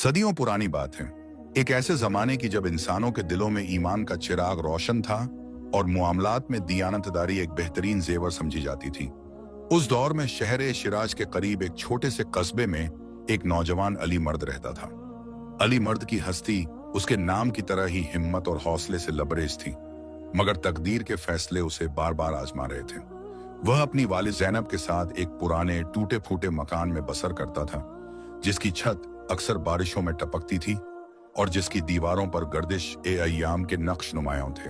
सदियों पुरानी बात है। एक ऐसे जमाने की जब इंसानों के दिलों में ईमान का चिराग रोशन था और मुआमलात में दियानतदारी एक बेहतरीन जेवर समझी जाती थी। उस दौर में शहर शिराज के करीब एक छोटे से कस्बे में एक नौजवान अली मर्द रहता था। अली मर्द की हस्ती उसके नाम की तरह ही हिम्मत और हौसले से लबरेज थी, मगर तकदीर के फैसले उसे बार बार आजमा रहे थे। वह अपनी वालिद ज़ैनब के साथ एक पुराने टूटे फूटे मकान में बसर करता था, जिसकी छत अक्सर बारिशों में टपकती थी और जिसकी दीवारों पर गर्दिश ए अय्याम के नक्श नुमायां थे।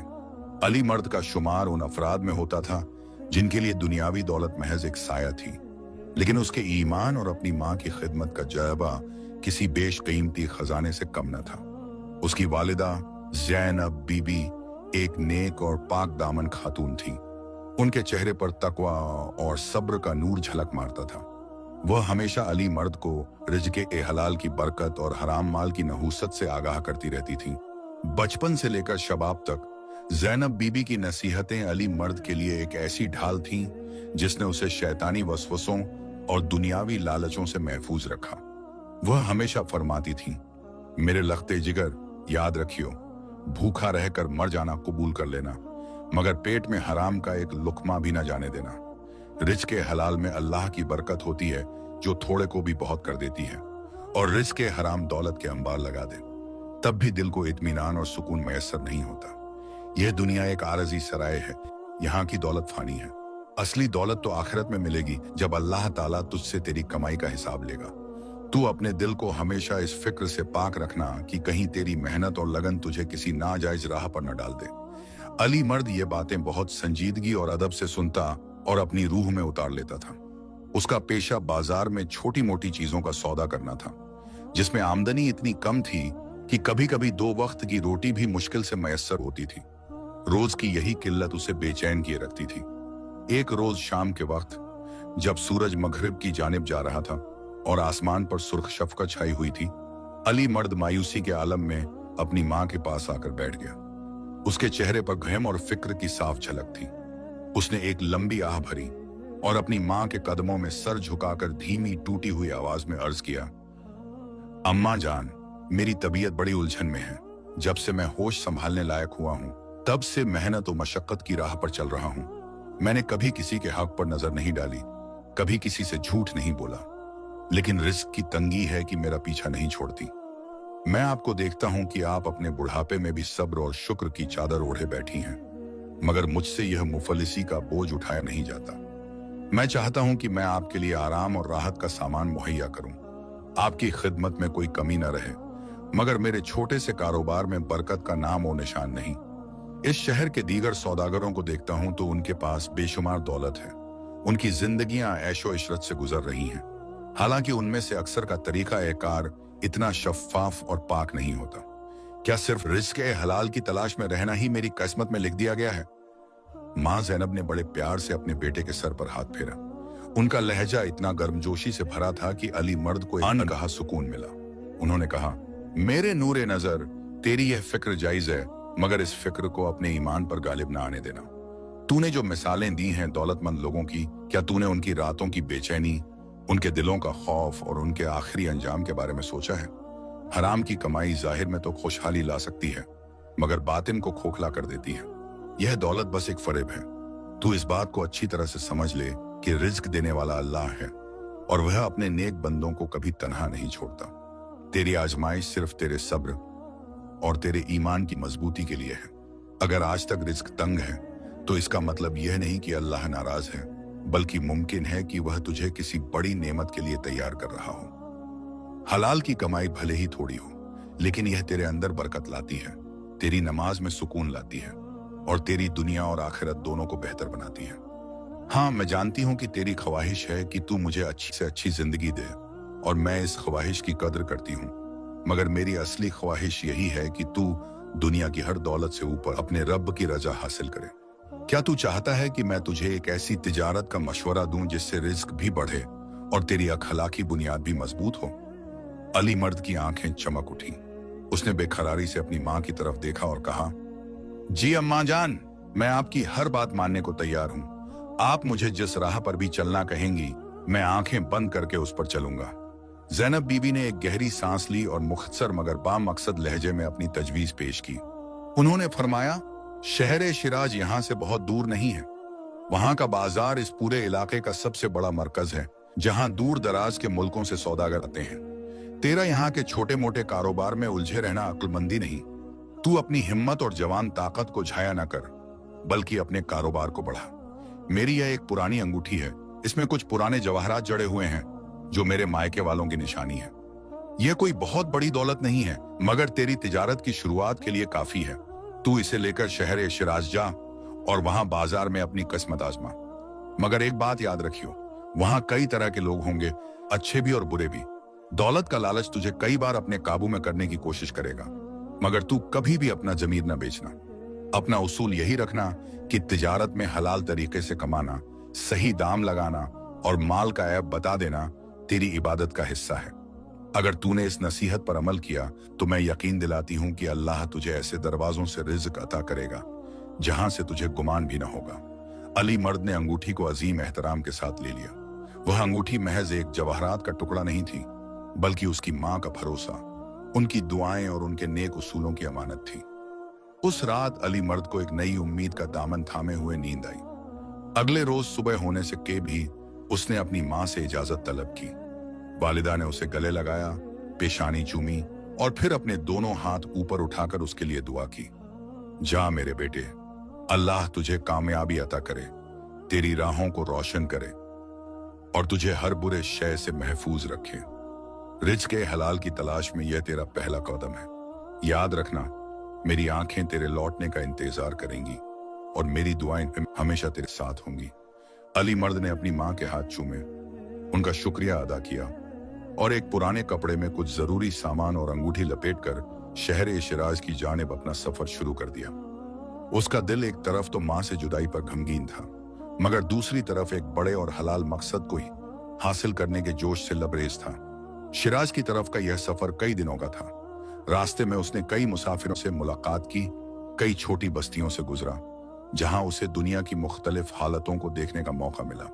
अली मर्द का शुमार उन अफराद में होता था जिनके लिए दुनियावी दौलत महज एक साया थी, लेकिन उसके ईमान और अपनी माँ की खिदमत का जज्बा किसी बेशकीमती खजाने से कम न था। उसकी वालिदा ज़ैनब बीबी एक नेक और पाक दामन खातून थी। उनके चेहरे पर तकवा और सब्र का नूर झलक मारता था। वह हमेशा अली मर्द को रिज़्क़े ए हलाल की बरकत और हराम माल की नहूसत से आगाह करती रहती थी। बचपन से लेकर शबाब तक ज़ैनब बीबी की नसीहतें अली मर्द के लिए एक ऐसी ढाल थीं जिसने उसे शैतानी वसवसों और दुनियावी लालचों से महफूज रखा। वह हमेशा फरमाती थी, मेरे लख्ते जिगर, याद रखियो, भूखा रहकर मर जाना कबूल कर लेना, मगर पेट में हराम का एक लुकमा भी ना जाने देना। रिज़्क़े हलाल में अल्लाह की बरकत होती है जो थोड़े को भी बहुत कर देती है, और रिज़्क़े हराम दौलत के अंबार लगा दे तब भी दिल को इत्मीनान और सुकून मैसर नहीं होता। यह दुनिया एक आरजी सराय है, यहाँ की दौलत फानी है। असली दौलत तो आखिरत में मिलेगी जब अल्लाह ताला तुझसे तेरी कमाई का हिसाब लेगा। तू अपने दिल को हमेशा इस फिक्र से पाक रखना कि कहीं तेरी मेहनत और लगन तुझे किसी नाजायज राह पर न डाल दे। अली मर्द ये बातें बहुत संजीदगी और अदब से सुनता और अपनी रूह में उतार लेता था। उसका पेशा बाजार में छोटी मोटी चीजों का सौदा करना था, जिसमें आमदनी इतनी कम थी कि कभी कभी 2 वक्त की रोटी भी मुश्किल से मैसर होती थी। रोज की यही किल्लत उसे बेचैन किए रखती थी। एक रोज शाम के वक्त जब सूरज मगरिब की जानिब जा रहा था और आसमान पर सुर्ख शफकत छाई हुई थी, अली मर्द मायूसी के आलम में अपनी माँ के पास आकर बैठ गया। उसके चेहरे पर गहम और फिक्र की साफ झलक थी। उसने एक लंबी आह भरी और अपनी माँ के कदमों में सर झुकाकर धीमी टूटी हुई आवाज में अर्ज किया, अम्मा जान, मेरी तबीयत बड़ी उलझन में है। जब से मैं होश संभालने लायक हुआ हूँ तब से मेहनत और मशक्कत की राह पर चल रहा हूँ। मैंने कभी किसी के हक पर नजर नहीं डाली, कभी किसी से झूठ नहीं बोला, लेकिन रिस्क की तंगी है कि मेरा पीछा नहीं छोड़ती। मैं आपको देखता हूं कि आप अपने बुढ़ापे में भी सब्र और शुक्र की चादर ओढ़े बैठी हैं, मगर मुझसे यह मुफलिसी का बोझ उठाया नहीं जाता। मैं चाहता हूं कि मैं आपके लिए आराम और राहत का सामान मुहैया करूं, आपकी खिदमत में कोई कमी न रहे, मगर मेरे छोटे से कारोबार में बरकत का नाम और निशान नहीं। इस शहर के दीगर सौदागरों को देखता हूं तो उनके पास बेशुमार दौलत है, उनकी जिंदगियां ऐशो इशरत से गुजर रही हैं, हालांकि उनमें से अक्सर का तरीका एकार इतना शफ़ाफ और पाक नहीं होता। क्या सिर्फ रिज़्क़े हलाल की तलाश में रहना ही मेरी किस्मत में लिख दिया गया है? माँ ज़ैनब ने बड़े प्यार से अपने बेटे के सर पर हाथ फेरा। उनका लहजा इतना गर्मजोशी से भरा था कि अली मर्द को अनकहा सुकून मिला। उन्होंने कहा, मेरे नूरे नजर, तेरी यह फिक्र जायज है, मगर इस फिक्र को अपने ईमान पर गालिब ना आने देना। तूने जो मिसालें दी हैं दौलतमंद लोगों की, क्या तूने उनकी रातों की बेचैनी, उनके दिलों का खौफ और उनके आखिरी अंजाम के बारे में सोचा है? हराम की कमाई जाहिर में तो खुशहाली ला सकती है, मगर बातिन को खोखला कर देती है। यह दौलत बस एक फरेब है। तू इस बात को अच्छी तरह से समझ ले कि रिज्क देने वाला अल्लाह है और वह अपने नेक बंदों को कभी तन्हा नहीं छोड़ता। तेरी आजमाइश सिर्फ तेरे सब्र और तेरे ईमान की मजबूती के लिए है। अगर आज तक रिज्क तंग है तो इसका मतलब यह नहीं कि अल्लाह नाराज है, बल्कि मुमकिन है कि वह तुझे किसी बड़ी नेमत के लिए तैयार कर रहा हो। हलाल की कमाई भले ही थोड़ी हो, लेकिन यह तेरे अंदर बरकत लाती है, तेरी नमाज में सुकून लाती है और तेरी दुनिया और आखिरत दोनों को बेहतर बनाती है। हाँ, मैं जानती हूँ कि तेरी ख्वाहिश है कि तू मुझे अच्छी से अच्छी जिंदगी दे और मैं इस ख्वाहिश की कदर करती हूँ, मगर मेरी असली ख्वाहिश यही है कि तू दुनिया की हर दौलत से ऊपर अपने रब की रजा हासिल करे। क्या तू चाहता है कि मैं तुझे एक ऐसी तिजारत का मशवरा दूं जिससे रिज्क भी बढ़े और तेरी अखलाकी बुनियाद भी मजबूत हो? अली मर्द की आंखें चमक उठी। उसने बेखरारी से अपनी माँ की तरफ देखा और कहा, जी अम्मा जान, मैं आपकी हर बात मानने को तैयार हूँ। आप मुझे जिस राह पर भी चलना कहेंगी, मैं आंखें बंद करके उस पर चलूंगा। ज़ैनब बीबी ने एक गहरी सांस ली और मुख्तसर मगर बामकसद लहजे में अपनी तजवीज पेश की। उन्होंने फरमाया, शहर शिराज यहाँ से बहुत दूर नहीं है। वहां का बाजार इस पूरे इलाके का सबसे बड़ा मरकज है, जहां दूर दराज के मुल्कों से सौदागर आते हैं। तेरा यहाँ के छोटे मोटे कारोबार में उलझे रहना अक्लमंदी नहीं। तू अपनी हिम्मत और जवान ताकत को झाया न कर, बल्कि अपने कारोबार को बढ़ा। मेरी यह एक पुरानी अंगूठी है, इसमें कुछ पुराने जवाहरात जड़े हुए हैं जो मेरे मायके वालों की निशानी है। यह कोई बहुत बड़ी दौलत नहीं है, मगर तेरी तिजारत की शुरुआत के लिए काफी है। तू इसे लेकर शहर शिराज जा और वहां बाजार में अपनी किस्मत आजमा। मगर एक बात याद रखियो, वहां कई तरह के लोग होंगे, अच्छे भी और बुरे भी। दौलत का लालच तुझे कई बार अपने काबू में करने की कोशिश करेगा, मगर तू कभी भी अपना जमीर न बेचना। अपना उसूल यही रखना कि तिजारत में हलाल तरीके से कमाना, सही दाम लगाना और माल का ऐब बता देना तेरी इबादत का हिस्सा है। अगर तूने इस नसीहत पर अमल किया तो मैं यकीन दिलाती हूं कि अल्लाह तुझे ऐसे दरवाजों से रिज़्क अता करेगा जहां से तुझे गुमान भी न होगा। अली मर्द ने अंगूठी को अजीम एहतराम के साथ ले लिया। वह अंगूठी महज एक जवाहरात का टुकड़ा नहीं थी, बल्कि उसकी मां का भरोसा, उनकी दुआएं और उनके नेक उसूलों की अमानत थी। उस रात अली मर्द को एक नई उम्मीद का दामन थामे हुए नींद आई। अगले रोज सुबह होने से के भी उसने अपनी मां से इजाजत तलब की। वालिदा ने उसे गले लगाया, पेशानी चूमी और फिर अपने दोनों हाथ ऊपर उठाकर उसके लिए दुआ की। जा मेरे बेटे, अल्लाह तुझे कामयाबी अता करे, तेरी राहों को रोशन करे और तुझे हर बुरे शय से महफूज रखे। रिज़्क़ के हलाल की तलाश में यह तेरा पहला कदम है। याद रखना, मेरी आंखें तेरे लौटने का इंतजार करेंगी और मेरी दुआएं हमेशा तेरे साथ होंगी। अली मर्द ने अपनी मां के हाथ चूमे, उनका शुक्रिया अदा किया और एक पुराने कपड़े में कुछ जरूरी सामान और अंगूठी लपेटकर शहर शिराज की जानिब अपना सफर शुरू कर दिया। उसका दिल एक तरफ तो मां से जुदाई पर गमगीन था, मगर दूसरी तरफ एक बड़े और हलाल मकसद को ही हासिल करने के जोश से लबरेज था। शिराज की तरफ का यह सफर कई दिनों का था। रास्ते में उसने कई मुसाफिरों से मुलाकात की, कई छोटी बस्तियों से गुजरा जहां उसे दुनिया की मुख्तलिफ हालतों को देखने का मौका मिला।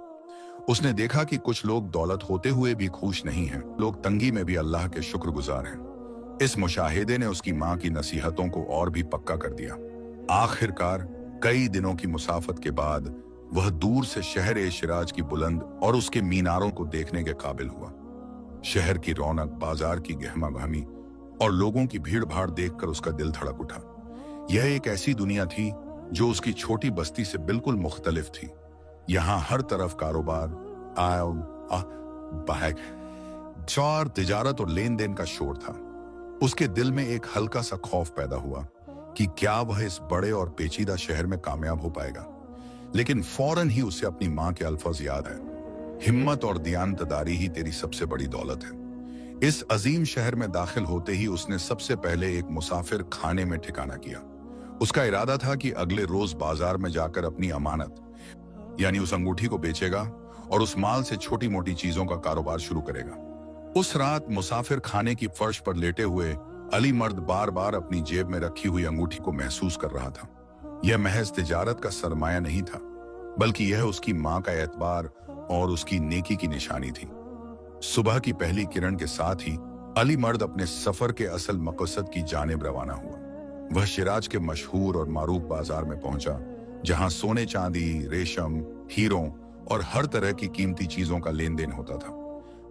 उसने देखा कि कुछ लोग दौलत होते हुए भी खुश नहीं हैं, लोग तंगी में भी अल्लाह के शुक्रगुजार हैं। इस मुशाहिदे ने उसकी मां की नसीहतों को और भी पक्का कर दिया। आखिरकार कई दिनों की मुसाफत के बाद वह दूर से शहर शिराज की बुलंद और उसके मीनारों को देखने के काबिल हुआ। शहर की रौनक, बाजार की गहमा गहमी और लोगों की भीड़ भाड़ देखकर उसका दिल धड़क उठा। यह एक ऐसी दुनिया थी जो उसकी छोटी बस्ती से बिल्कुल मुख्तलिफ थी। यहाँ हर तरफ कारोबार, चौर, तिजारत और लेन देन का शोर था। उसके दिल में एक हल्का सा खौफ पैदा हुआ कि क्या वह इस बड़े और पेचीदा शहर में कामयाब हो पाएगा। लेकिन फौरन ही उसे अपनी मां के अल्फाज याद आए, हिम्मत और दियानतदारी ही तेरी सबसे बड़ी दौलत है। इस अजीम शहर में दाखिल होते ही उसने सबसे पहले एक मुसाफिर खाने में ठिकाना किया। उसका इरादा था कि अगले रोज बाजार में जाकर अपनी अमानत यानी उस अंगूठी को बेचेगा और उस माल से छोटी मोटी चीजों का कारोबार शुरू करेगा। उस रात मुसाफिर खाने की फर्श पर लेटे हुए अली मर्द बार बार अपनी जेब में रखी हुई अंगूठी को महसूस कर रहा था। यह महज तिजारत का सरमाया नहीं था, बल्कि यह उसकी मां का एतबार और उसकी नेकी की निशानी थी। सुबह की पहली किरण के साथ ही अली मर्द अपने सफर के असल मकसद की जानिब रवाना हुआ। वह शिराज के मशहूर और मारूफ बाजार में पहुंचा, जहां सोने चांदी, रेशम, हीरों और हर तरह की कीमती चीजों का लेन देन होता था।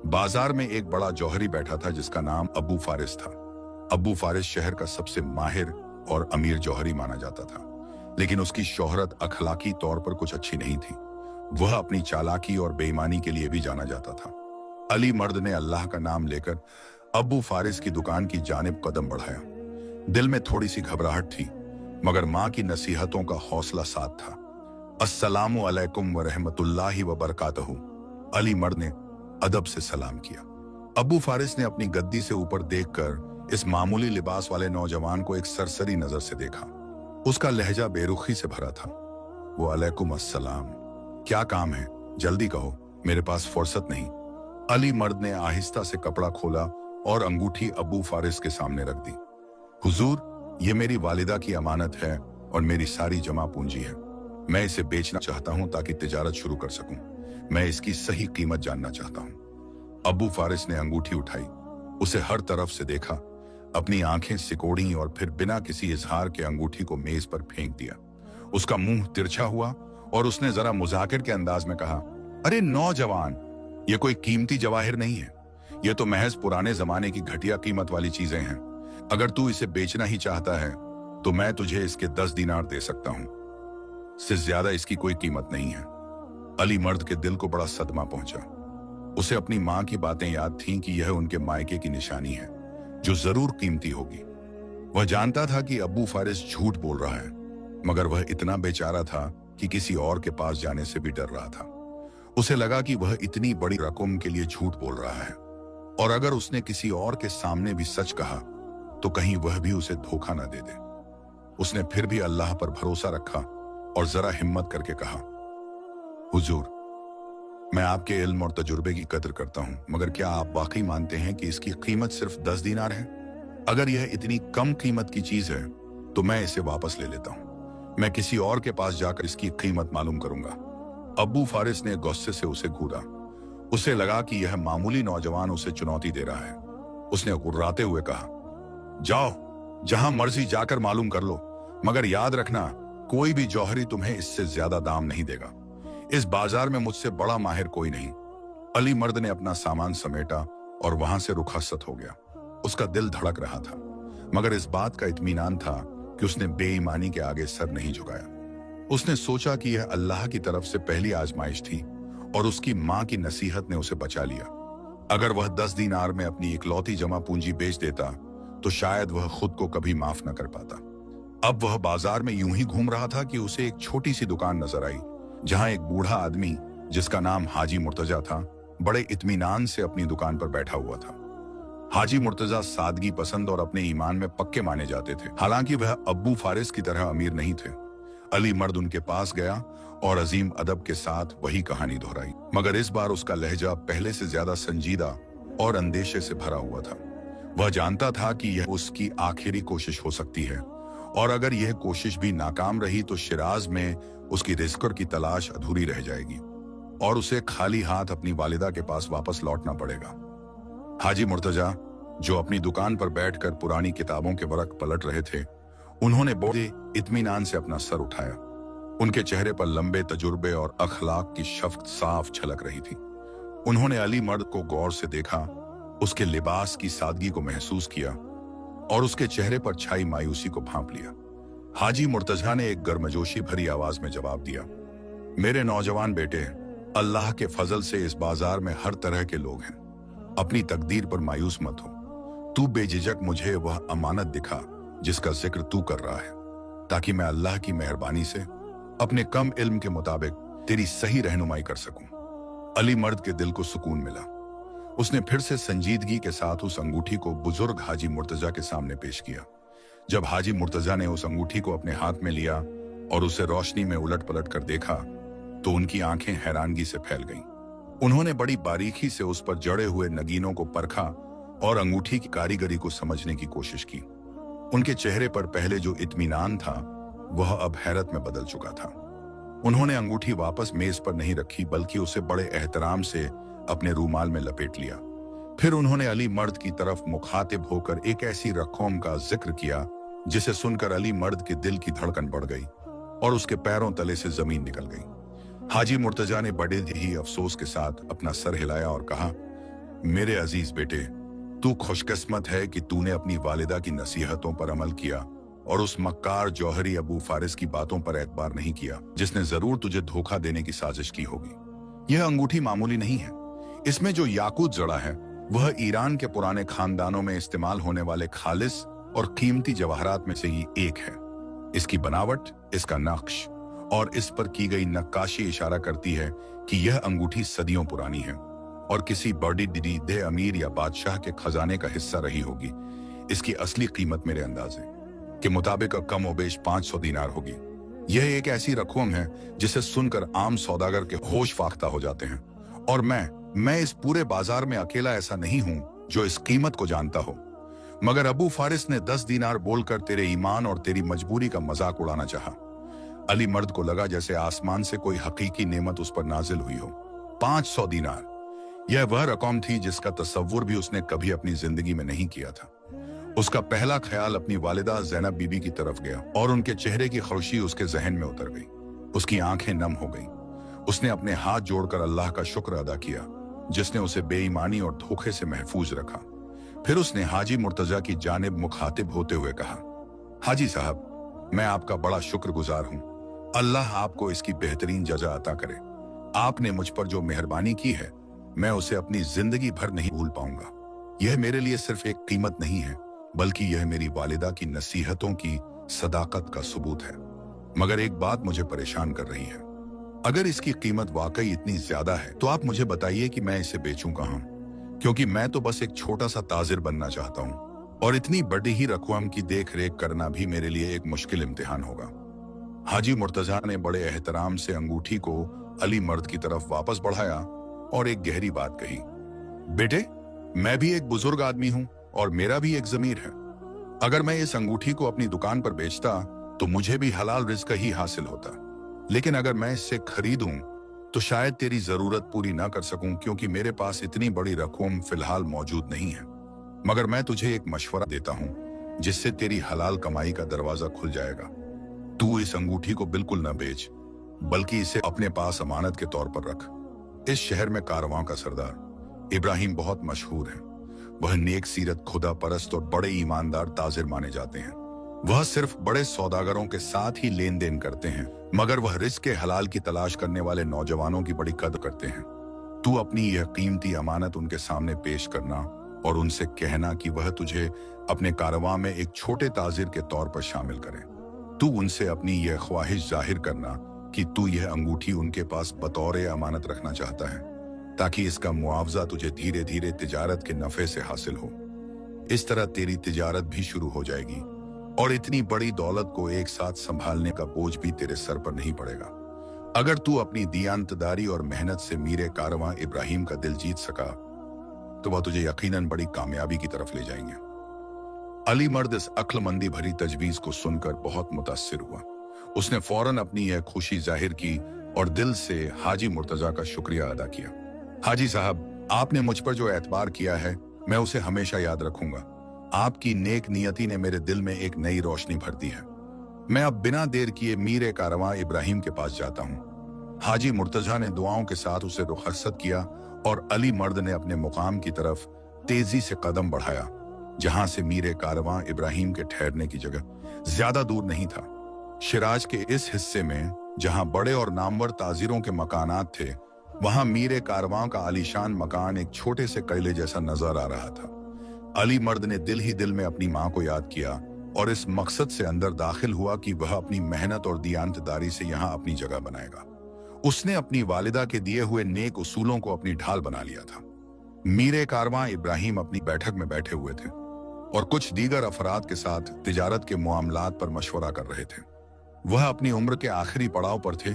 बाजार में एक बड़ा जौहरी बैठा था जिसका नाम अबू फारिस था। अबू फारिस शहर का सबसे माहिर और अमीर जौहरी माना जाता था, लेकिन उसकी शोहरत अखलाकी तौर पर कुछ अच्छी नहीं थी। वह अपनी चालाकी और बेईमानी के लिए भी जाना जाता था। अली मर्द ने अल्लाह का नाम लेकर अबू फारिस की दुकान की जानिब कदम बढ़ाया। दिल में थोड़ी सी घबराहट थी, मगर मां की नसीहतों का हौसला साथ था। अस्सलामु अलैकुम व रहमतुल्लाहि व बरकातहू। अली मर्द ने अदब से सलाम किया। अबू फारिस ने अपनी गद्दी से ऊपर देखकर इस मामूली लिबास वाले नौजवान को एक सरसरी नजर से देखा। उसका लहजा बेरुखी से भरा था। वो अलैकुम अस्सलाम, क्या काम है? जल्दी कहो, मेरे पास फुर्सत नहीं। अली मर्द ने आहिस्ता से कपड़ा खोला और अंगूठी अबू फारिस के सामने रख दी। हुजूर, ये मेरी वालिदा की अमानत है और मेरी सारी जमा पूंजी है। मैं इसे बेचना चाहता हूं ताकि तिजारत शुरू कर सकूं। मैं इसकी सही कीमत जानना चाहता हूं। अबू फारिस ने अंगूठी उठाई, उसे हर तरफ से देखा, अपनी आंखें सिकोड़ी और फिर बिना किसी इजहार के अंगूठी को मेज पर फेंक दिया। उसका मुंह तिरछा हुआ और उसने जरा मुजाकिर के अंदाज में कहा, अरे नौजवान, ये कोई कीमती जवाहिर नहीं है, ये तो महज पुराने जमाने की घटिया कीमत वाली चीजें हैं। अगर तू इसे बेचना ही चाहता है तो मैं तुझे इसके 10 दीनार दे सकता हूं, इससे ज्यादा इसकी कोई कीमत नहीं है। अली मर्द के दिल को बड़ा सदमा पहुंचा। उसे अपनी मां की बातें याद थीं कि यह उनके मायके की निशानी है जो जरूर कीमती होगी। वह जानता था कि अबू फारिस झूठ बोल रहा है, मगर वह इतना बेचारा था कि किसी और के पास जाने से भी डर रहा था। उसे लगा कि वह इतनी बड़ी रकम के लिए झूठ बोल रहा है, और अगर उसने किसी और के सामने भी सच कहा तो कहीं वह भी उसे धोखा न दे दे। उसने फिर भी अल्लाह पर भरोसा रखा और जरा हिम्मत करके कहा, हुजूर, मैं आपके इल्म और तजुर्बे की कदर करता हूं, मगर क्या आप वाकई मानते हैं कि इसकी कीमत सिर्फ 10 दीनार है? अगर यह इतनी कम कीमत की चीज है तो मैं इसे वापस ले लेता हूं। मैं किसी और के पास जाकर इसकी कीमत मालूम करूंगा। अबू फारिस ने गुस्से से उसे घूरा। उसे लगा कि यह मामूली नौजवान उसे चुनौती दे रहा है। उसने गुर्राते हुए कहा, जाओ, जहां मर्जी जाकर मालूम कर लो, मगर याद रखना, कोई भी जौहरी तुम्हें इससे ज्यादा दाम नहीं देगा। इस बाजार में मुझसे बड़ा माहिर कोई नहीं। अली मर्द ने अपना सामान समेटा और वहां से रुखसत हो गया। उसका दिल धड़क रहा था, मगर इस बात का इत्मीनान था कि उसने बेईमानी के आगे सर नहीं झुकाया। उसने सोचा कि यह अल्लाह की तरफ से पहली आजमाइश थी और उसकी मां की नसीहत ने उसे बचा लिया। अगर वह 10 दीनार में अपनी इकलौती जमा पूंजी बेच देता तो शायद वह खुद को कभी माफ न कर पाता। अब वह बाजार में यूं ही घूम रहा था कि उसे एक छोटी सी दुकान नजर आई, जहां एक बूढ़ा आदमी जिसका नाम हाजी मुर्तजा था, बड़े इत्मीनान से अपनी दुकान पर बैठा हुआ था। हाजी मुर्तजा सादगी पसंद और अपने ईमान में पक्के माने जाते थे। हालांकि वह अब्बू फारिस की तरह अमीर नहीं थे। अली मर्द उनके पास गया और अजीम अदब के साथ वही कहानी दोहराई, मगर इस बार उसका लहजा पहले से ज्यादा संजीदा और अंदेशे से भरा हुआ था। वह जानता था कि यह उसकी आखिरी कोशिश हो सकती है, और अगर यह कोशिश भी नाकाम रही तो शिराज में उसकी रिस्क की तलाश अधूरी रह जाएगी और उसे खाली हाथ अपनी वालिदा के पास वापस लौटना पड़ेगा। हाजी मुर्तजा, जो अपनी दुकान पर बैठकर पुरानी किताबों के वरक पलट रहे थे, उन्होंने बड़े इत्मीनान से अपना सर उठाया। उनके चेहरे पर लंबे तजुर्बे और अखलाक की शफ्कत साफ झलक रही थी। उन्होंने अली मर्द को गौर से देखा, उसके लिबास की सादगी को महसूस किया और उसके चेहरे पर छाई मायूसी को भांप लिया। हाजी मुर्तजा ने एक गर्मजोशी भरी आवाज में जवाब दिया, मेरे नौजवान बेटे, अल्लाह के फजल से इस बाजार में हर तरह के लोग हैं। अपनी तकदीर पर मायूस मत हो। तू बेझिझक मुझे वह अमानत दिखा जिसका जिक्र तू कर रहा है, ताकि मैं अल्लाह की मेहरबानी से अपने कम इल्म के मुताबिक तेरी सही रहनुमाई कर सकूं। अली मर्द के दिल को सुकून मिला। उसने फिर से संजीदगी के साथ उस अंगूठी को बुजुर्ग हाजी मुर्तजा के सामने पेश किया। जब हाजी मुर्तजा ने उस अंगूठी को अपने हाथ में लिया और उसे रोशनी में उलट पलट कर देखा तो उनकी आंखें हैरानगी से फैल गईं। उन्होंने बड़ी बारीकी से उस पर जड़े हुए नगीनों को परखा और अंगूठी की कारीगरी को समझने की कोशिश की। उनके चेहरे पर पहले जो इत्मीनान था वह अब हैरत में बदल चुका था। उन्होंने अंगूठी वापस मेज पर नहीं रखी, बल्कि उसे बड़े एहतराम से अपने रूमाल में लपेट लिया। फिर उन्होंने अली मर्द की तरफ मुखातिब होकर एक ऐसी रकम का जिक्र किया जिसे सुनकर अली मर्द के दिल की धड़कन बढ़ गई और उसके पैरों तले से जमीन निकल गई। हाजी मुर्तजा ने बड़े ही अफसोस के साथ अपना सर हिलाया और कहा, मेरे अजीज बेटे, तू खुशकिस्मत है कि तूने अपनी वालिदा की नसीहतों पर अमल किया और उस मक्कार जौहरी अबू फारिस की बातों पर एतबार नहीं किया, जिसने जरूर तुझे धोखा देने की साजिश की होगी। यह अंगूठी मामूली नहीं है। इसमें जो याकूत जड़ा है वह ईरान के पुराने खानदानों में इस्तेमाल होने वाले खालिस और कीमती जवाहरात में से ही एक है। इसकी बनावट, इसका नक्श और इस पर की गई नक्काशी इशारा करती है कि यह अंगूठी सदियों पुरानी है और किसी बड़ी दीदे अमीर या बादशाह के खजाने का हिस्सा रही होगी। इसकी असली कीमत मेरे अंदाजे के मुताबिक कम ओबेश 500 दीनार होगी। यह एक ऐसी रकम है जिसे सुनकर आम सौदागर के होश फाख्ता हो जाते हैं, और मैं इस पूरे बाजार में अकेला ऐसा नहीं हूं जो इस कीमत को जानता हो। मगर अबू फारिस ने 10 दीनार बोलकर तेरे ईमान और तेरी मजबूरी का मजाक उड़ाना चाहा। अली मर्द को लगा जैसे आसमान से कोई हकीकी नेमत उस पर नाजिल हुई हो। 500 दीनार, यह वह रकम थी जिसका तसव्वुर भी उसने कभी अपनी जिंदगी में नहीं किया था। उसका पहला ख्याल अपनी वालिदा ज़ैनब बीबी की तरफ गया और उनके चेहरे की खुशी उसके जहन में उतर गई। उसकी आंखें नम हो गईं। उसने अपने हाथ जोड़कर अल्लाह का शुक्र अदा किया जिसने उसे बेईमानी और धोखे से महफूज रखा। फिर उसने हाजी मुर्तजा की जानिब मुखातिब होते हुए कहा, हाजी साहब, मैं आपका बड़ा शुक्रगुजार हूं। अल्लाह आपको इसकी बेहतरीन जजा अता करे। आपने मुझ पर जो मेहरबानी की है मैं उसे अपनी जिंदगी भर नहीं भूल पाऊंगा। यह मेरे लिए सिर्फ एक कीमत नहीं है बल्कि यह मेरी वालिदा की नसीहतों की सदाकत का सबूत है। मगर एक बात मुझे परेशान कर रही है। अगर इसकी कीमत वाकई इतनी ज्यादा है तो आप मुझे बताइए कि मैं इसे बेचूं कहां, क्योंकि मैं तो बस एक छोटा सा ताजिर बनना चाहता हूं और इतनी बड़ी ही रकम की देख रेख करना भी मेरे लिए एक मुश्किल इम्तिहान होगा। हाजी मुर्तजा ने बड़े एहतराम से अंगूठी को अली मर्द की तरफ वापस बढ़ाया और एक गहरी बात कही, बेटे, मैं भी एक बुजुर्ग आदमी हूं और मेरा भी एक जमीर है। अगर मैं इस अंगूठी को अपनी दुकान पर बेचता तो मुझे भी हलाल रिज़्क ही हासिल होता, लेकिन अगर मैं इससे खरीदूं तो शायद तेरी जरूरत पूरी ना कर सकूं क्योंकि मेरे पास इतनी बड़ी रकम फिलहाल मौजूद नहीं है। मगर मैं तुझे एक मशवरा देता हूं जिससे तेरी हलाल कमाई का दरवाजा खुल जाएगा। तू इस अंगूठी को बिल्कुल न बेच बल्कि इसे अपने पास अमानत के तौर पर रख। इस शहर में कारवां का सरदार इब्राहिम बहुत मशहूर है। वह नेक सीरत, खुदा परस्त और बड़े ईमानदार ताजिर माने जाते हैं। वह सिर्फ बड़े सौदागरों के साथ ही लेन देन करते हैं, मगर वह रिज़्क के हलाल की तलाश करने वाले नौजवानों की बड़ी कदर करते हैं। तू अपनी यह कीमती अमानत उनके सामने पेश करना और उनसे कहना कि वह तुझे अपने कारवां में एक छोटे ताजिर के तौर पर शामिल करें। तू उनसे अपनी यह ख्वाहिश जाहिर करना कि तू यह अंगूठी उनके पास बतौर अमानत रखना चाहता है ताकि इसका मुआवजा तुझे धीरे धीरे तिजारत के नफे से हासिल हो। इस तरह तेरी तिजारत भी शुरू हो जाएगी और इतनी बड़ी दौलत को एक साथ संभालने का बोझ भी तेरे सर पर नहीं पड़ेगा। अगर तू अपनी दियानतदारी और मेहनत से मीरे कारवां इब्राहिम का दिल जीत सका तो वह तुझे यकीनन बड़ी कामयाबी की तरफ ले जाएंगे। अली मर्द इस अक्लमंदी भरी तजवीज को सुनकर बहुत मुतासिर हुआ। उसने फौरन अपनी यह खुशी जाहिर की और दिल से हाजी मुर्तजा का शुक्रिया अदा किया। हाजी साहब, आपने मुझ पर जो एतबार किया है मैं उसे हमेशा याद रखूंगा। आपकी नेक नियति ने मेरे दिल में एक नई रोशनी भर दी है। मैं अब बिना देर किए मीरे कारवां इब्राहिम के पास जाता हूँ। हाजी मुर्तजा ने दुआओं के साथ उसे रुखसत किया और अली मर्द ने अपने मुकाम की तरफ तेजी से कदम बढ़ाया, जहां से मीरे कारवां इब्राहिम के ठहरने की जगह ज्यादा दूर नहीं था। शिराज के इस हिस्से में जहां बड़े और नामवर ताजिरों के मकानात थे, वहां मीरे कारवां का आलीशान मकान एक छोटे से कैले जैसा नजर आ रहा था। अली मर्द ने दिल ही दिल में अपनी मां को याद किया और इस मकसद से अंदर दाखिल हुआ कि वह अपनी मेहनत और दियानतदारी से यहाँ अपनी जगह बनाएगा। उसने अपनी वालिदा के दिए हुए नेक उसूलों को अपनी ढाल बना लिया था। मीरे कारवां इब्राहिम अपनी बैठक में बैठे हुए थे और कुछ दीगर अफराद के साथ तिजारत के मामलात पर मशवरा कर रहे थे। वह अपनी उम्र के आखिरी पड़ाव पर थे,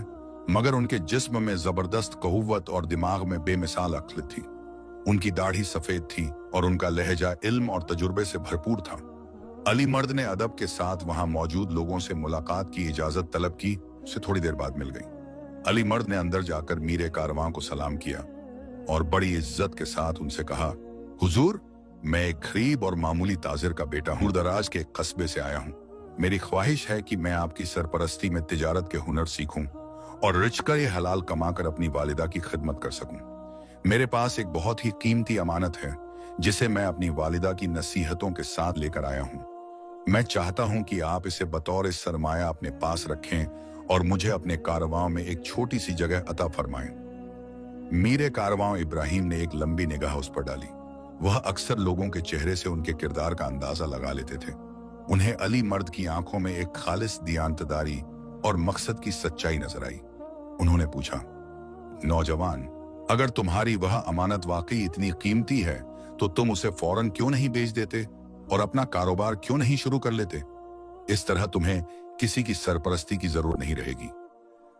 मगर उनके जिस्म में जबरदस्त कहुवत और दिमाग में बेमिसाल अक्ल थी। उनकी दाढ़ी सफेद थी और उनका लहजा इल्म और तजुर्बे से भरपूर था। अली मर्द ने अदब के साथ वहां मौजूद लोगों से मुलाकात की इजाजत तलब की। उसे थोड़ी देर बाद मिल गई। अली मर्द ने अंदर जाकर मीरे कारवां को सलाम किया और बड़ी इज्जत के साथ उनसे कहा, हुजूर, मैं एक गरीब और मामूली ताजिर का बेटा हूँ, दराज के एक कस्बे से आया हूँ। मेरी ख्वाहिश है कि मैं आपकी सरपरस्ती में तिजारत के हुनर सीखूं और रिज़्क़ हलाल कमाकर अपनी वालिदा की खिदमत कर सकूं। मेरे पास एक बहुत ही कीमती अमानत है जिसे मैं अपनी वालिदा की नसीहतों के साथ लेकर आया हूं। मैं चाहता हूं कि आप इसे बतौर सरमाया अपने पास रखें और मुझे अपने कारवां में एक छोटी सी जगह अता फरमाएं। मीरे कारवां इब्राहिम ने एक लंबी निगाह उस पर डाली। वह अक्सर लोगों के चेहरे से उनके किरदार का अंदाजा लगा लेते थे। उन्हें अली मर्द की आंखों में एक खालिस दियानतदारी और मकसद की सच्चाई नजर आई। उन्होंने पूछा, नौजवान, अगर तुम्हारी वह अमानत वाकई इतनी कीमती है तो तुम उसे फौरन क्यों नहीं बेच देते और अपना कारोबार क्यों नहीं शुरू कर लेते? इस तरह तुम्हें किसी की सरपरस्ती की जरूरत नहीं रहेगी।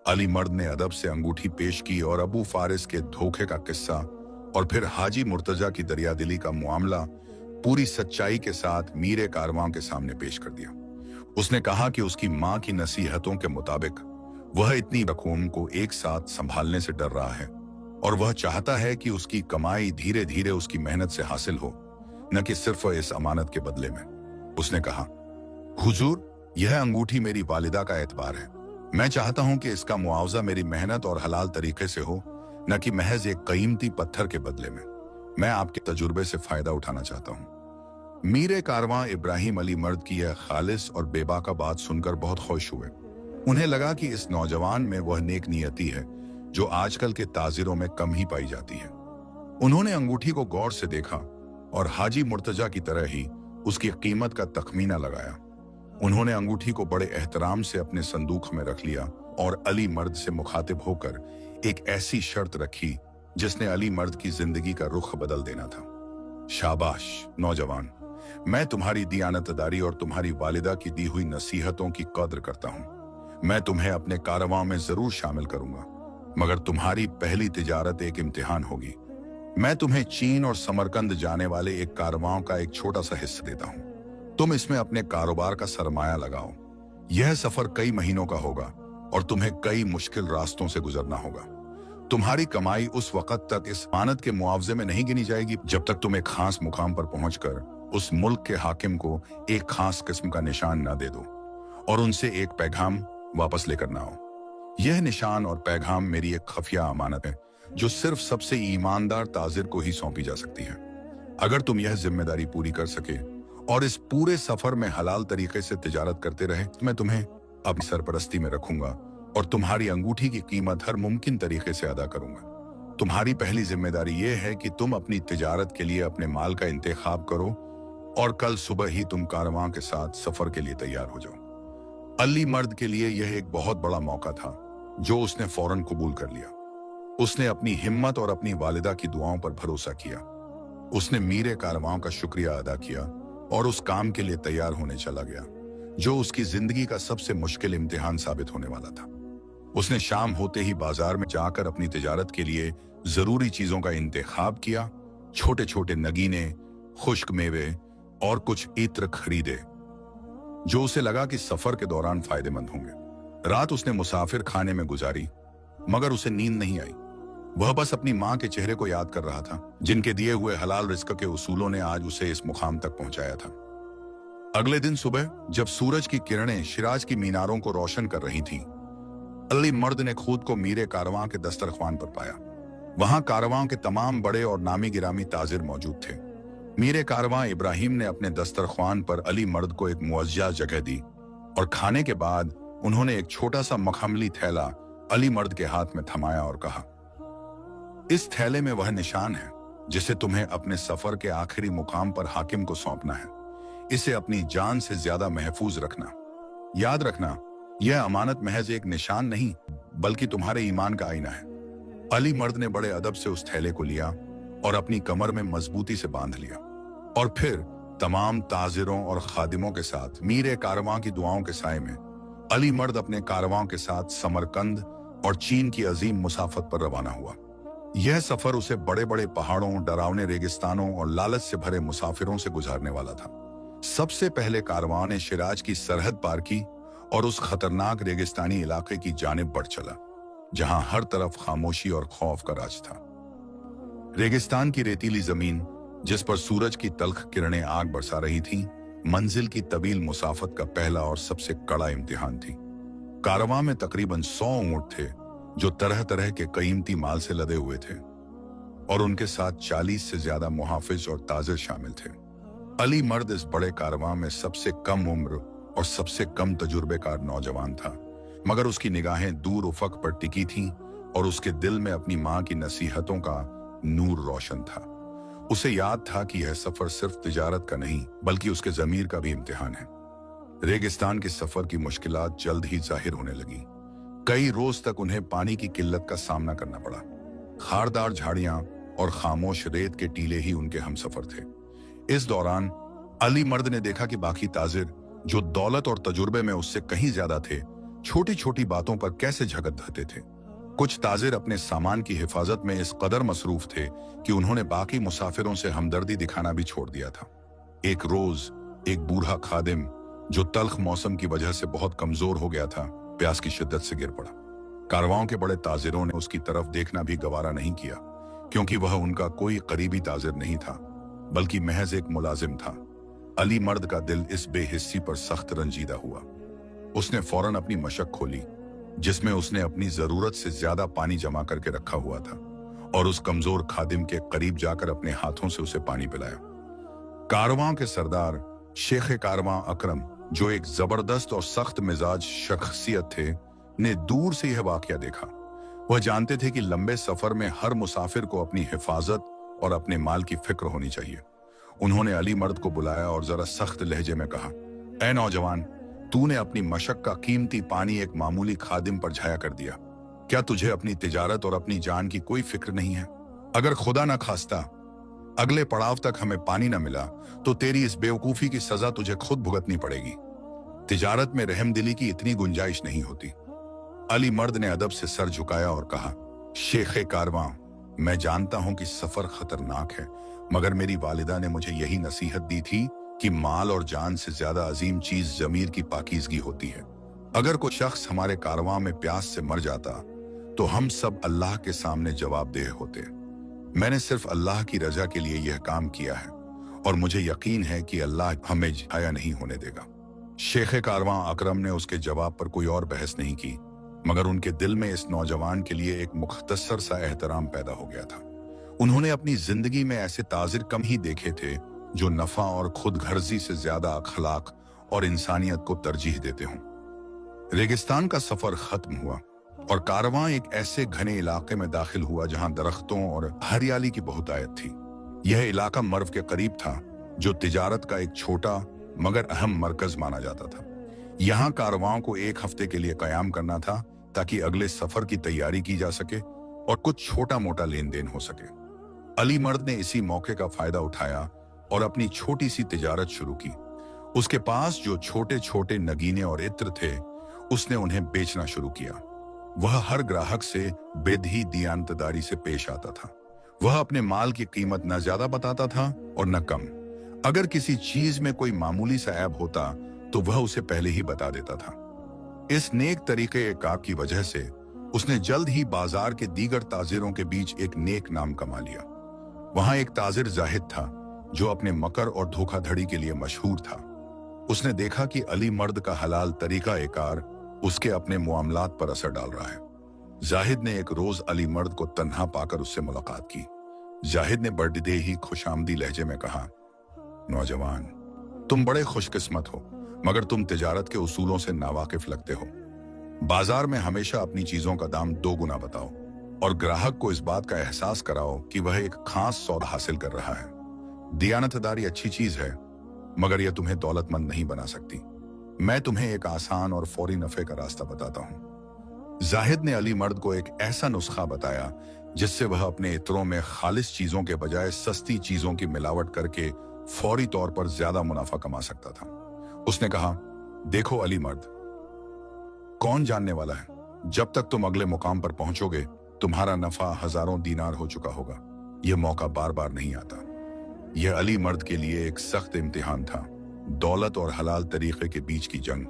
अली मर्द ने अदब से अंगूठी पेश की और अबू फारिस के धोखे का किस्सा और फिर हाजी मुर्तजा की दरियादिली का मामला पूरी सच्चाई के साथ मीरे कारवां के सामने पेश कर दिया। उसने कहा कि उसकी मां की नसीहतों के मुताबिक वह इतनी रकूम को एक साथ संभालने से डर रहा है। और वह चाहता है कि उसकी कमाई धीरे धीरे उसकी मेहनत से हासिल हो, न कि सिर्फ इस अमानत के बदले में। उसने कहा, हुजूर, यह अंगूठी मेरी वालिदा का एतबार है। मैं चाहता हूं कि इसका मुआवजा मेरी मेहनत और हलाल तरीके से हो, न कि महज एक कीमती पत्थर के बदले में। मैं आपके तजुर्बे से फायदा उठाना चाहता हूं। मीरे कारवां इब्राहिम अली मर्द की यह खालिस और बेबाका बात सुनकर बहुत खुश हुए। उन्हें लगा कि इस नौजवान में वह नेक नियति है जो आजकल के ताजिरों में कम ही पाई जाती है। उन्होंने अंगूठी को गौर से देखा और हाजी मुर्तजा की तरह ही उसकी कीमत का तखमीना लगाया। उन्होंने अंगूठी को बड़े एहतराम से अपने संदूक में रख लिया और अली मर्द से मुखातिब होकर एक ऐसी शर्त रखी जिसने अली मर्द की जिंदगी का रुख बदल देना था। शाबाश नौजवान, मैं तुम्हारी दियानतदारी और तुम्हारी वालिदा की दी हुई नसीहतों की कदर करता हूं। मैं तुम्हें अपने कारवां में जरूर शामिल करूंगा, मगर तुम्हारी पहली तिजारत एक इम्तिहान होगी। मैं तुम्हें चीन और समरकंद जाने वाले एक कारवां का एक छोटा सा हिस्सा देता हूं। तुम इसमें अपने कारोबार का सरमाया लगाओ। यह सफर कई महीनों का होगा और तुम्हें कई मुश्किल रास्तों से गुजरना होगा। तुम्हारी कमाई उस वक्त तक इस अमानत के मुआवजे में नहीं गिनी जाएगी जब तक तुम एक खास मुकाम पर पहुंचकर उस मुल्क के हाकिम को एक खास किस्म का निशान न दे दो और उनसे एक पैगाम वापस लेकर ना आओ। यह निशान और पैगाम मेरी एक खुफिया अमानत है जो सिर्फ सबसे ईमानदार ताजिर को ही सौंपी जा सकती है। अगर तुम यह जिम्मेदारी पूरी कर सके और इस पूरे सफर में हलाल तरीके से तिजारत करते रहे, मैं तुम्हें अपनी सरपरस्ती में रखूंगा और तुम्हारी अंगूठी की कीमत हर मुमकिन तरीके से अदा करूंगा। तुम्हारी पहली जिम्मेदारी यह है कि तुम अपनी तिजारत के लिए अपने माल का इंतखाब करो और कल सुबह ही तुम कारवां के साथ सफर के लिए तैयार हो जाओ। अली मर्द के लिए यह एक बहुत बड़ा मौका था जो उसने फौरन कबूल कर लिया। उसने अपनी हिम्मत और अपनी वालिदा की दुआओं पर भरोसा किया। उसने मीरे कारवां का शुक्रिया अदा किया और उस काम के लिए तैयार होने चला गया जो उसकी जिंदगी का सबसे मुश्किल इम्तिहान साबित होने वाला था। उसने शाम होते ही बाजार में जाकर अपनी तिजारत के लिए जरूरी चीजों का इंतखाब किया। छोटे छोटे नगीने, खुश्क मेवे और कुछ इत्र खरीदे जो उसे लगा कि सफर के दौरान फायदेमंद होंगे। रात उसने मुसाफिर खाने में गुजारी, मगर उसे नींद नहीं आई। वह बस अपनी मां के चेहरे को याद कर रहा था जिनके दिए हुए हलाल रिस्क के उसूलों ने आज उसे इस मुकाम तक पहुंचाया था। अगले दिन सुबह जब सूरज की किरणें शिराज की मीनारों को रोशन कर रही थीं, अली मर्द ने खुद को मीरे कारवां के दस्तरख्वान पर पाया। वहां कारवां के तमाम बड़े और नामी गिरामी ताजिर मौजूद थे। मीरे कारवां इब्राहिम ने अपने दस्तरख्वान पर अली मर्द को एक मुअज्जा जगह दी और खाने के बाद उन्होंने एक छोटा सा मखमली थैला अली मर्द के हाथ में थमाया और कहा, इस थैले में वह निशान है जिसे तुम्हें अपने सफर के आखिरी मुकाम पर हाकिम को सौंपना है। इसे अपनी जान से ज्यादा महफूज रखना। याद रखना, यह अमानत महज एक निशान नहीं बल्कि तुम्हारे ईमान का आईना है। अली मर्द ने बड़े अदब से उस थैले को लिया और अपनी कमर में मजबूती से बांध लिया और फिर तमाम ताजिरों और खादिमों के साथ मीरे कारवां की दुआओं के साए में अली मर्द अपने कारवां के साथ समरकंद और चीन की अजीम मुसाफत पर रवाना हुआ। यह सफर उसे बड़े बड़े पहाड़ों, डरावने रेगिस्तानों और लालच से भरे मुसाफिरों से गुजारने वाला था। सबसे पहले कारवां ने शिराज की सरहद पार की और उस खतरनाक रेगिस्तानी इलाके की जानिब बढ़ चला जहां हर तरफ खामोशी और खौफ का राज था। रेगिस्तान की रेतीली जमीन जिस पर सूरज की तल्ख किरणें आग बरसा रही थीं, मंजिल की तवील मुसाफत का पहला और सबसे कड़ा इम्तिहान थी। कारवां में तकरीबन 100 ऊंट थे जो तरह तरह के कीमती माल से लदे हुए थे और उनके साथ 40 से ज्यादा मुहाफिज और ताजिर शामिल थे। अली मर्द इस बड़े कारवां में सबसे कम उम्र और सबसे कम तजुर्बेकार नौजवान था, मगर उसकी निगाहें दूर उफक पर टिकी थीं और उसके दिल में अपनी मां की नसीहतों का नूर रोशन था। उसे याद था कि यह सफर सिर्फ तिजारत का नहीं बल्कि उसके जमीर का भी इम्तिहान है। रेगिस्तान के सफर की मुश्किलात जल्द ही जाहिर होने लगी। कई रोज तक उन्हें पानी की किल्लत का सामना करना पड़ा। खारदार झाड़ियां और खामोश रेत के टीले ही उनके हमसफर थे। इस दौरान अली मर्द ने देखा कि बाकी ताजिर जो दौलत और तजुर्बे में उससे कहीं ज्यादा थे, छोटी छोटी बातों पर कैसे झगड़ धते थे। कुछ ताजिर अपने सामान की हिफाजत में इस कदर मसरूफ थे कि उन्होंने बाकी मुसाफिरों से हमदर्दी दिखाना भी छोड़ दिया था। एक रोज एक बूढ़ा खादिम जो तल्ख मौसम की वजह से बहुत कमजोर हो गया था, प्यास की शिद्दत से गिर पड़ा। कारवां के बड़े ताजिरों ने उसकी तरफ देखना भी गवारा नहीं किया, क्योंकि वह उनका कोई करीबी ताजिर नहीं था, बल्कि महज एक मुलाजिम था। अली मर्द का दिल इस बेहिस्सी पर सख्त रंजीदा हुआ। उसने फौरन अपनी मशक खोली, जिसमें उसने अपनी जरूरत से ज्यादा पानी जमा करके रखा हुआ था, और उस कमजोर खादिम के करीब जाकर अपने हाथों से उसे पानी पिलाया। कारवां के सरदार शेख कारवां अकरम, जो एक जबरदस्त और सख्त मिजाज शख्सियत थे, ने दूर से यह वाकया देखा। वह जानते थे कि लंबे सफर में हर मुसाफिर को अपनी हिफाजत और अपने माल की फिक्र होनी चाहिए। उन्होंने अली मर्द को बुलाया और जरा सख्त लहजे में कहा, ऐ नौजवान, तूने अपनी मशक का कीमती पानी एक मामूली खादिम पर झाया कर दिया। क्या तुझे अपनी तिजारत और अपनी जान की कोई फिक्र नहीं है? अगर खुदा न खास्ता अगले पड़ाव तक हमें पानी न मिला तो तेरी इस बेवकूफी की सजा तुझे खुद भुगतनी पड़ेगी। तिजारत में रहमदिली की इतनी गुंजाइश नहीं होती। अली मर्द ने अदब से सर झुकाया और कहा, शेख कारवां, मैं जानता हूं कि सफर खतरनाक है, मगर मेरी वालिदा ने मुझे यही नसीहत दी थी कि माल और जान से ज्यादा अजीम चीज जमीर की पाकीज़गी होती है। अगर कोई शख्स हमारे कारवां में प्यास से मर जाता तो हम सब अल्लाह के सामने जवाबदेह होते। मैंने सिर्फ अल्लाह की रजा के लिए यह काम किया है, और मुझे यकीन है कि अल्लाह हमें जाया नहीं होने देगा। शेख कारवां अकरम ने उसके जवाब पर कोई और बहस नहीं की, मगर उनके दिल में इस नौजवान के लिए एक मुख्तसर सा एहतराम पैदा हो गया था। उन्होंने अपनी जिंदगी में ऐसे ताजिर कम ही देखे थे जो नफा और खुद गर्जी से ज्यादा अखलाक और इंसानियत को तरजीह देते हों। रेगिस्तान का सफर खत्म हुआ और कारवां एक ऐसे घने इलाके में दाखिल हुआ जहां दरख्तों और हरियाली की बहुतायत थी। यह इलाका मर्व के करीब था, जो तिजारत का एक छोटा मगर अहम मरकज माना जाता था। यहाँ कारवां को एक हफ्ते के लिए कयाम करना था, ताकि अगले सफर की तैयारी की जा सके और कुछ छोटा मोटा लेन देन हो सके। अली मर्द ने इसी मौके का फायदा उठाया और अपनी छोटी सी तिजारत शुरू की। उसके पास जो छोटे छोटे नगीने और इत्र थे, उसने उन्हें बेचना शुरू किया। वह हर ग्राहक से बेदही दियानतदारी से पेश आता था। वह अपने माल की कीमत न ज्यादा बताता था और न कम। अगर किसी चीज में कोई मामूली सा ऐब होता तो वह उसे पहले ही बता देता था। इस नेक तरीके कार की वजह से उसने जल्द ही बाजार के दीगर ताजिरों के बीच एक नेक नाम कमा लिया। वहां एक ताजिर जाहिद था, जो अपने मकर और धोखाधड़ी के लिए मशहूर था। उसने देखा कि अली मर्द का हलाल तरीका एकार उसके अपने मुआमलात पर असर डाल रहा है। जाहिद ने एक रोज अली मर्द को तन्हा पाकर उससे मुलाकात की। जाहिद ने बड़े ही खुशामदी लहजे में कहा, नौजवान, तुम बड़े खुशकिस्मत हो, मगर तुम तिजारत के उसूलों से नावाकिफ लगते हो। बाजार में हमेशा अपनी चीजों का दाम 2 गुना बताओ और ग्राहक को इस बात का एहसास कराओ कि वह एक खास सौदा हासिल कर रहा है। दियानतदारी अच्छी चीज है, मगर यह तुम्हें दौलतमंद नहीं बना सकती। मैं तुम्हें एक आसान और फौरी नफे का रास्ता बताता हूँ। जाहिद ने अली मर्द को एक ऐसा नुस्खा बताया जिससे वह अपने इत्रों में खालिस चीजों के बजाय सस्ती चीजों की मिलावट करके फौरी तौर पर ज्यादा मुनाफा कमा सकता था। उसने कहा, देखो अली मर्द, कौन जानने वाला है, जब तक तुम अगले मुकाम पर पहुंचोगे तुम्हारा नफा हजारों दीनार हो चुका होगा। यह मौका बार बार नहीं आता। यह अली मर्द के लिए एक सख्त इम्तिहान था। दौलत और हलाल तरीके के बीच की जंग।